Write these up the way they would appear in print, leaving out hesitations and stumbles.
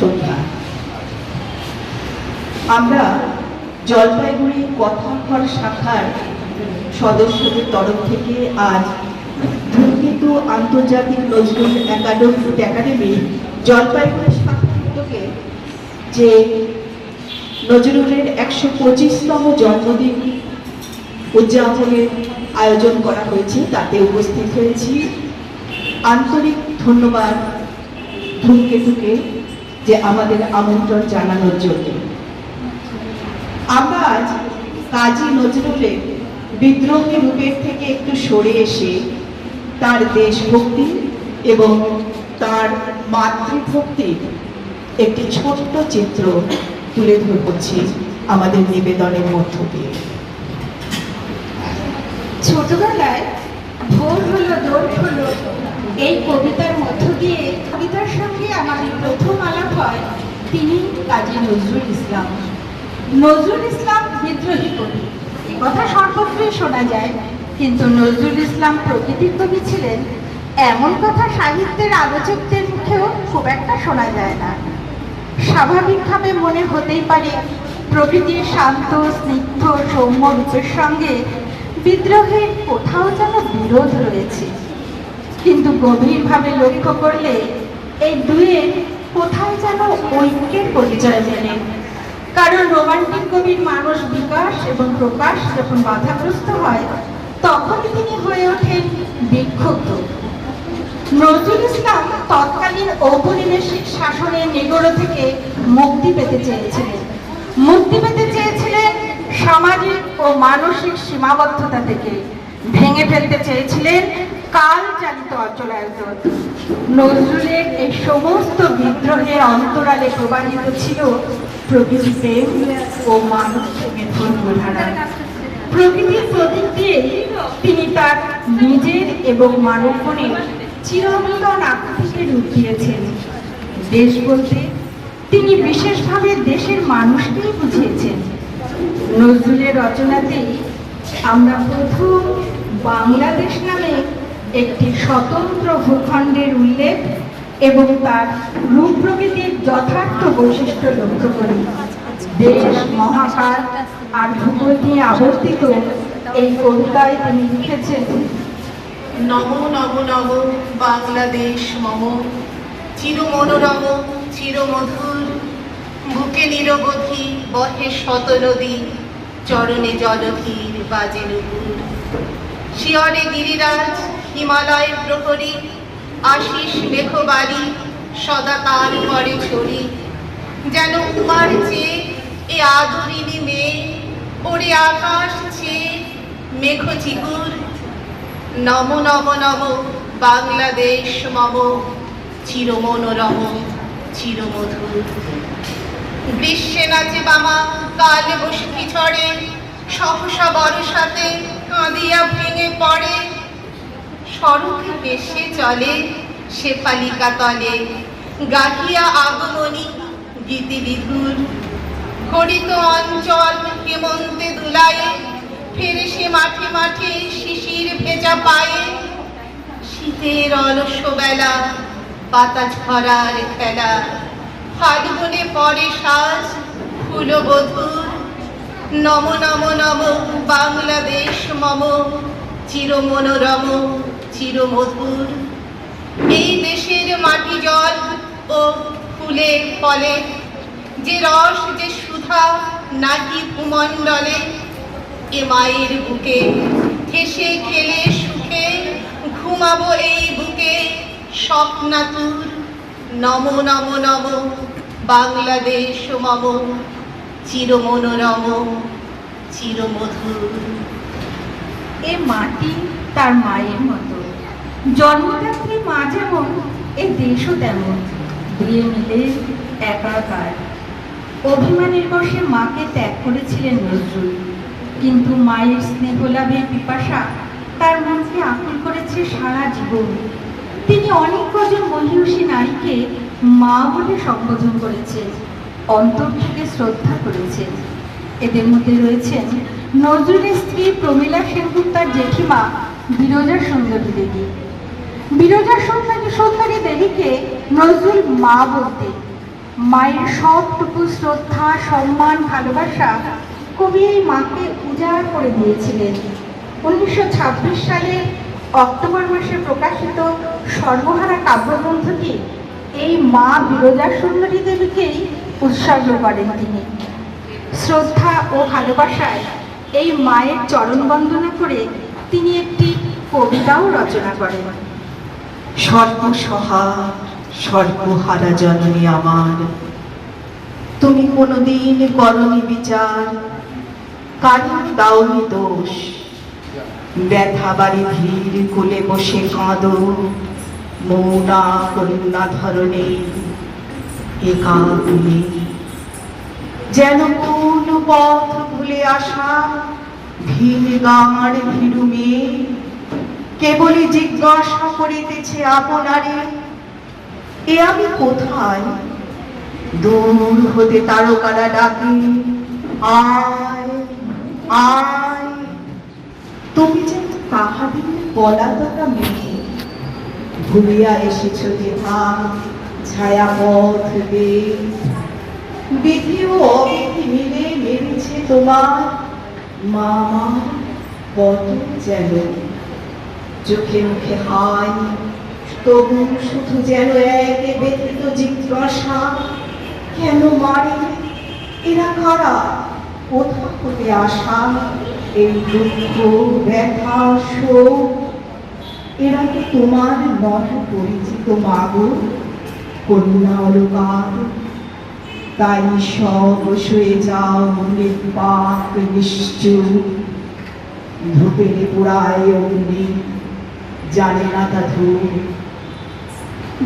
সন্ধ্যা। আমরা জলপাইগুড়ি কথাঘর শাখার সদস্যদের তরফ থেকে আজ ধূমকেতু আন্তর্জাতিক নজরুল একাডেমি জলপাইগুড়ি শাখার উদ্যোগে যে নজরুলের 125তম জন্মদিন উদযাপনের আয়োজন করা হয়েছে তাতে উপস্থিত হয়েছি। আন্তরিক ধন্যবাদ ধূমকেতুকে যে আমাদের আমন্ত্রণ জানানোর জন্য। আমরা আজ কাজী নজরুলের বিদ্রোহী রূপের থেকে একটু সরে এসে তার দেশভক্তি এবং তার মাতৃভক্তির একটি ছোট্ট চিত্র তুলে ধরছি আমাদের নিবেদনের মধ্য দিয়ে। ছোটবেলায় ভোর হলো দোল হলো এই কবিতার মধ্য দিয়ে কবিতার সঙ্গে আমার প্রথম আলাপ হয় তিনি কাজী নজরুল ইসলাম। নজরুল ইসলাম বিদ্রোহী কবি এ কথা সর্বত্রই শোনা যায়, কিন্তু নজরুল ইসলাম প্রকৃতির কবি ছিলেন এমন কথা সাহিত্যের আলোচকদের মুখেও খুব একটা শোনা যায় না। স্বাভাবিকভাবে মনে হতেই পারে প্রকৃতির শান্ত স্নিগ্ধ সৌম্য রূপের সঙ্গে বিদ্রোহের কোথাও যেন বিরোধ রয়েছে, কিন্তু গভীরভাবে লক্ষ্য করলে এই দুয়ের কোথায় যেন ঐক্যের পরিচয় মেলে। কারণ রোমান্টিক কবির মানস বিকাশ এবং প্রকাশ যখন বাধাগ্রস্ত হয় তখনই তিনি হয়ে ওঠেন বিক্ষুব্ধ। নজরুল ইসলাম তৎকালীন ঔপনিবেশিক শাসনের নিগড় থেকে মুক্তি পেতে চেয়েছিলেন সামাজিক ও মানসিক সীমাবদ্ধতা থেকে, ভেঙে ফেলতে চেয়েছিলেন কাল চালিত অচলায়তন। নজরুলের এই সমস্ত বিদ্রোহের অন্তরালে প্রবাহিত ছিল প্রকৃতি প্রেম ও মানুষ প্রেমের ধর্মধারা। প্রকৃতির প্রতীক দিয়ে তিনি তার নিজের এবং মানবমনের চিরন্তন আকুতিকে রূপ দিয়েছেন। দেশ বলতে তিনি বিশেষভাবে দেশের মানুষকেই বুঝিয়েছেন। নজরুলের রচনাতেই আমরা প্রথম বাংলাদেশ নামে একটি স্বতন্ত্র ভূখণ্ডের উল্লেখ এবং তার রূপ প্রকৃতির যথার্থ বৈশিষ্ট্য লক্ষ্য করি। দেশ, মহাকাশ আর ভূগোল নিয়ে আবর্তিত এই কবিতায় তিনি লিখেছেন, নম নম নম বাংলাদেশ মম, চির মনোরম চির মধুর, বুকে নিরবধি বহে শত নদী, চরণে জলধীর বাজে নুপুর। শিয়রে গিরিরাজ হিমালয় প্রহরী, আশিস মেঘবাড়ি সদা তার পরে ছড়ি। যেন উমার চেয়ে এ আদরিনী মেয়ে, ওরে আকাশ চেয়ে মেঘ চিগুর। নম নম নম বাংলাদেশ মম, চির মনোরম চির মধুর। গ্রীষ্মে নাচে বামা কাল বসি ছড়ে, সহসা বর্ষাতে কাঁদিয়া ভেঙে পড়ে। সড়কে বেশে চলে শেফালিকা তলে, গাহিয়া আগমনী গীতি বিধুর। হরিত অঞ্চল হেমন্তে দুলায়ে, ফেরে সে মাঠে মাঠে শিশির ভেজা পায়ে। শীতের অলস বেলা পাতা ঝরার খেলা, ফাল্গুনে পরে সাজ ফুল বধুর। নম নম নম বাংলাদেশ মম, চির মনোরম চির মধুর। এই দেশের মাটি জল ও ফুলে ফলে, যে রস যে সুধা নাকি ভূমণ্ডলে। এ মায়ের বুকে হেসে খেলে সুখে, ঘুমাবো এই বুকে স্বপ্নাতুর। নম নম নম বাংলাদেশ মম, চির মনোরম চির মধুর। এ মাটি তার মায়ের মতো, জন্মদাত্রী মা যেমন এ দেশও তেমন, দুয়ে মিলে একাকার। অভিমানের বশে মাকে ত্যাগ করেছিলেন নজরুল, কিন্তু মায়ের স্নেহ লাভের পিপাসা তার মনকে আকুল করেছে সারা জীবন। তিনি অনেক কজন মহিষী নারীকে মা বলে সম্বোধন করেছেন, অন্তর থেকে শ্রদ্ধা করেছেন। এদের মধ্যে রয়েছেন নজরুলের স্ত্রী প্রমীলা সেনগুপ্তার জেঠিমা বিরজা সুন্দরী দেবী। বিরজা সুন্দরী দেবীকে নজরুল মা বলতেন। মায়ের সবটুকু শ্রদ্ধা, সম্মান, ভালোবাসা কবি এই মাকে উজাড় করে দিয়েছিলেন। 1926 সালে অক্টোবর মাসে প্রকাশিত সর্বহারা কাব্যগ্রন্থটি এই মা বিরজা সুন্দরী দেবীকেই উৎসর্গ করেন তিনি। শ্রদ্ধা ও ভালোবাসায় এই মায়ের চরণ বন্দনা করে তিনি একটি কবিতাও রচনা করেন। সর্বসহা সর্বহারা জননী আমার, তুমি কোনোদিন করনি বিচার, কারণ দাওনি দোষ। ব্যথা বাড়ি ভিড় কোলে বসে কাঁদো, মৌনা করুণা ধরণী একা তুমি। যেন কোন পথ ভুলে আসা ভিড় গাঁড় ভীরু মেয়ে, কেবলই জিজ্ঞাসা করিতেছে আপনারে, এ আমি কোথায়? দূর হতে তারকারা ডাকে, আয় আয়। তুমি যেন কাহাদের পলাতকা মেয়ে, ভুলিয়া এসেছ দেহা ছায়া পথ দিয়ে। বিধি ও অবিধি মিলে মেরেছে তোমার মা কত যেন। চোখে মুখে হাই, তবু শুধু যেন এক ব্যথিত জিজ্ঞাসা, কেন মারে? এরা কারা? কোথা হতে আসা এই দুঃখ, ব্যথা, শোক? এরা কি তোমার নয় পরিচিত মাগো, করুণা অলকার? তাই সব সয়ে যাও নির্বাক নিশ্চুপ, ধূপের পোড়ায় অগ্নি জানে না তা ধূপ।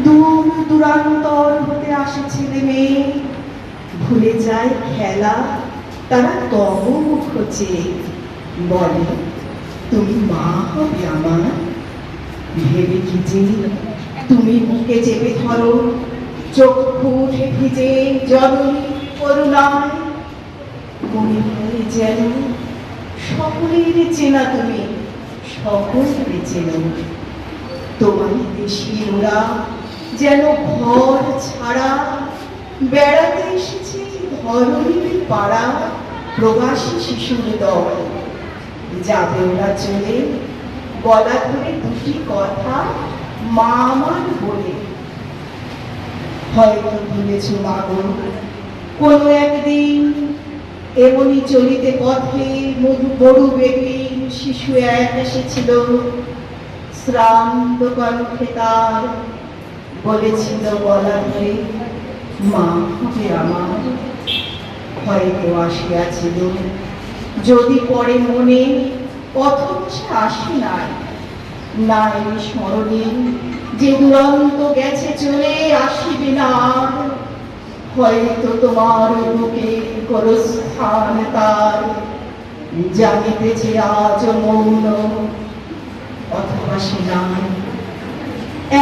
দূর দূরান্তর হতে আসে ছেলে মেয়ে, ভুলে যায় খেলা তারা তব মুখ চেয়ে। বলে তুমি মা হবে আমার, ভেবে কি যে তুমি বুকে চেপে ধরো, চক্ষু ভিজে জননী করুণায়। মনে হয় যেন সকলের চেনা তুমি, সকলের চেনো। তোমার দেশে ওরা যেন ঘর ছাড়া বেড়াতে এসেছে ধরণীর পাড়া, প্রবাসী শিশুর দল। যাবে ওরা চলে, গলা ধরে দুটি কথা মা আমার বলে। হয়তো ভুলেছ মাগো, কোনো একদিন এমনি চলিতে পথে বড় বেগুন শিশু এক এসেছিল, শ্রান্ত কণ্ঠে তার বলেছিল গলা ধরে, মা হবে আমার। হয়তো আসিয়াছিল যদি পরে মনে, অথচ সে আসে নাই। নাই স্মরণে যে দুরন্ত গেছে চলে, আসিবে না আর। হয়তো তোমার বুকে করস্থান তার, জানিতেছে আজ মৌন, অথবা সে নাই।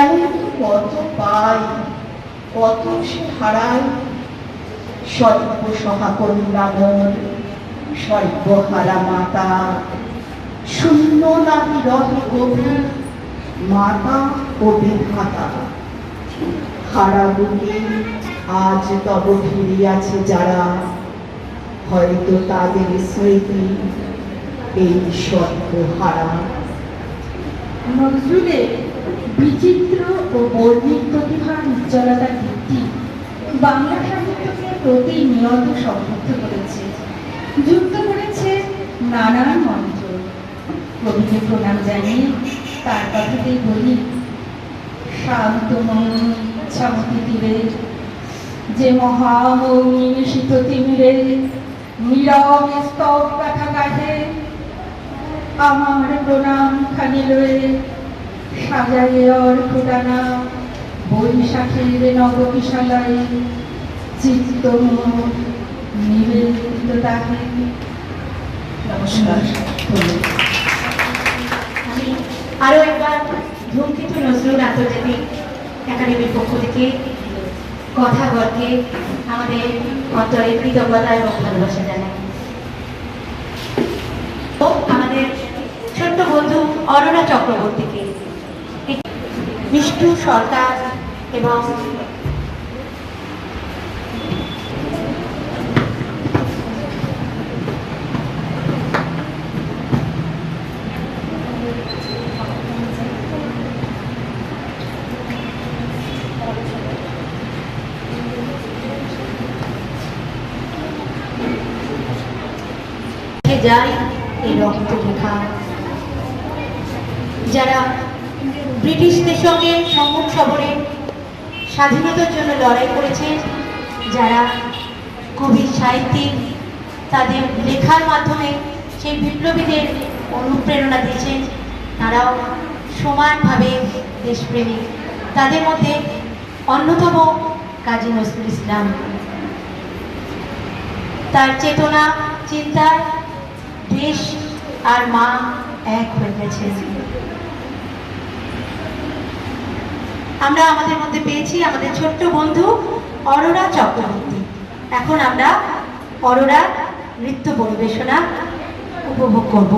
এমন কত পাই, কত সে হারায়। সর্বসহা করুণা মন, সর্বহারা মাতা, শূন্য নাহি রহে গভীর মাতা ও বিধাতা। হারা বুকে আজ তব ফিরিয়াছে যারা, হয়তো তাদের স্মৃতি এই সর্বহারা। নজরুলের বিচিত্র ও বর্ণিক প্রতিভার উজ্জ্বলতার ভিত্তি বাংলা সাহিত্যকে প্রতিনিয়ত সমৃদ্ধ করেছে, যুক্ত করেছে নানান মন্ত্র। কবিকে প্রণাম জানিয়ে তার কথাতেই বলি, শান্ত মন ইচ্ছামতি তীরে যে মহামৌনী নিশিত তিমিরে, নীরব স্তব কাঠা কাঠে আমার প্রণাম খানি লয়ে, সাজাইয়ে অর্ঘ টানা বৈশাখের নবকিশালয়ে, চিত্ত নিবেদিত তাকে। নমস্কার। আমি আরো একবার ধূমকেতু নজরুল আন্তর্জাতিক একাডেমির পক্ষ থেকে কথাগরকে আমাদের অন্তরে কৃতজ্ঞতা এবং ভালোবাসা জানাই। আমাদের ছোট্ট বন্ধু অরুণা চক্রবর্তীকে, মিষ্টু সরকার এবং মুছে যায় এই রক্ত রেখা। যারা ব্রিটিশদের সঙ্গে সম্মুখ সমরে স্বাধীনতার জন্য লড়াই করেছে, যারা কবি সাহিত্যিক তাদের লেখার মাধ্যমে সেই বিপ্লবীদের অনুপ্রেরণা দিয়েছেন, তারাও সমানভাবে দেশপ্রেমিক। তাদের মধ্যে অন্যতম কাজী নজরুল ইসলাম। তার চেতনা চিন্তায় দেশ আর মা এক হয়ে গেছে। আমরা আমাদের মধ্যে পেয়েছি আমাদের ছোট্ট বন্ধু অরোরা চক্রবর্তী। এখন আমরা অরোরা নৃত্য পরিবেশনা উপভোগ করব।